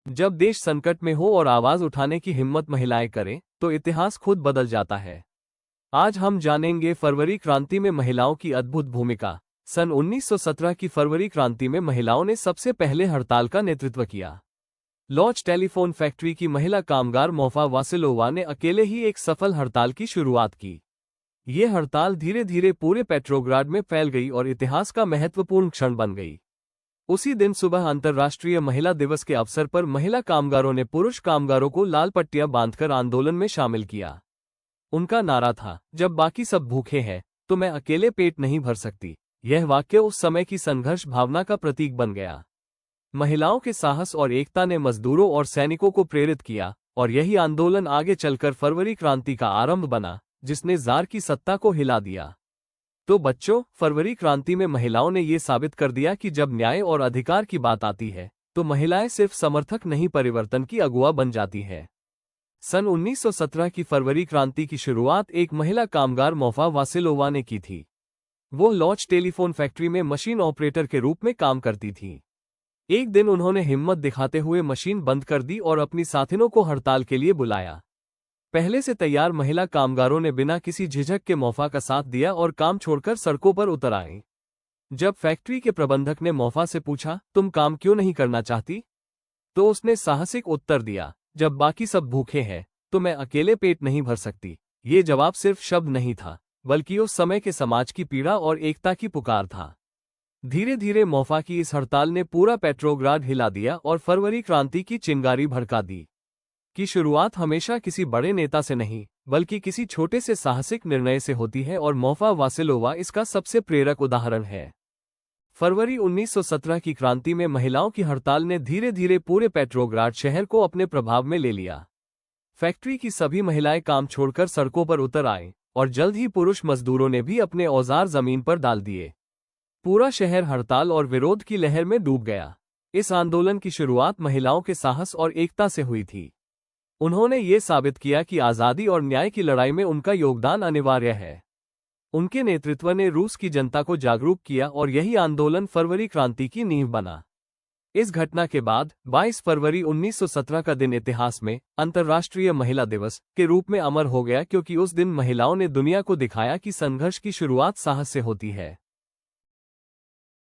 जब देश संकट में हो और आवाज उठाने की हिम्मत महिलाएं करें, तो इतिहास खुद बदल जाता है। आज हम जानेंगे फरवरी क्रांति में महिलाओं की अद्भुत भूमिका। सन 1917 की फरवरी क्रांति में महिलाओं ने सबसे पहले हड़ताल का नेतृत्व किया। लॉज टेलीफोन फैक्ट्री की महिला कामगार मोफा वासिलोवा ने अकेले ही एक सफल हड़ताल की शुरुआत की। ये हड़ताल धीरे धीरे पूरे पेट्रोग्राड में फैल गई और इतिहास का महत्वपूर्ण क्षण बन गई। उसी दिन सुबह अंतर्राष्ट्रीय महिला दिवस के अवसर पर महिला कामगारों ने पुरुष कामगारों को लाल पट्टियां बांधकर आंदोलन में शामिल किया। उनका नारा था, जब बाकी सब भूखे हैं तो मैं अकेले पेट नहीं भर सकती। यह वाक्य उस समय की संघर्ष भावना का प्रतीक बन गया। महिलाओं के साहस और एकता ने मजदूरों और सैनिकों को प्रेरित किया और यही आंदोलन आगे चलकर फरवरी क्रांति का आरंभ बना, जिसने जार की सत्ता को हिला दिया। तो बच्चों, फरवरी क्रांति में महिलाओं ने ये साबित कर दिया कि जब न्याय और अधिकार की बात आती है तो महिलाएं सिर्फ समर्थक नहीं, परिवर्तन की अगुआ बन जाती है। सन 1917 की फरवरी क्रांति की शुरुआत एक महिला कामगार मोफा वासिलोवा ने की थी। वो लॉज टेलीफोन फैक्ट्री में मशीन ऑपरेटर के रूप में काम करती थी। एक दिन उन्होंने हिम्मत दिखाते हुए मशीन बंद कर दी और अपनी साथिनों को हड़ताल के लिए बुलाया। पहले से तैयार महिला कामगारों ने बिना किसी झिझक के मोफा का साथ दिया और काम छोड़कर सड़कों पर उतर आए। जब फैक्ट्री के प्रबंधक ने मोफा से पूछा, तुम काम क्यों नहीं करना चाहती, तो उसने साहसिक उत्तर दिया, जब बाकी सब भूखे हैं तो मैं अकेले पेट नहीं भर सकती। ये जवाब सिर्फ शब्द नहीं था, बल्कि उस समय के समाज की पीड़ा और एकता की पुकार था। धीरे धीरे मोफा की इस हड़ताल ने पूरा पेट्रोग्राड हिला दिया और फरवरी क्रांति की चिंगारी भड़का दी। की शुरुआत हमेशा किसी बड़े नेता से नहीं, बल्कि किसी छोटे से साहसिक निर्णय से होती है और मोफा वासिलोवा इसका सबसे प्रेरक उदाहरण है। फरवरी 1917 की क्रांति में महिलाओं की हड़ताल ने धीरे धीरे पूरे पेट्रोग्राड शहर को अपने प्रभाव में ले लिया। फैक्ट्री की सभी महिलाएं काम छोड़कर सड़कों पर उतर आए और जल्द ही पुरुष मजदूरों ने भी अपने औजार जमीन पर डाल दिए। पूरा शहर हड़ताल और विरोध की लहर में डूब गया। इस आंदोलन की शुरुआत महिलाओं के साहस और एकता से हुई थी। उन्होंने ये साबित किया कि आज़ादी और न्याय की लड़ाई में उनका योगदान अनिवार्य है। उनके नेतृत्व ने रूस की जनता को जागरूक किया और यही आंदोलन फरवरी क्रांति की नींव बना। इस घटना के बाद 22 फरवरी 1917 का दिन इतिहास में अंतर्राष्ट्रीय महिला दिवस के रूप में अमर हो गया, क्योंकि उस दिन महिलाओं ने दुनिया को दिखाया कि संघर्ष की शुरुआत साहस से होती है।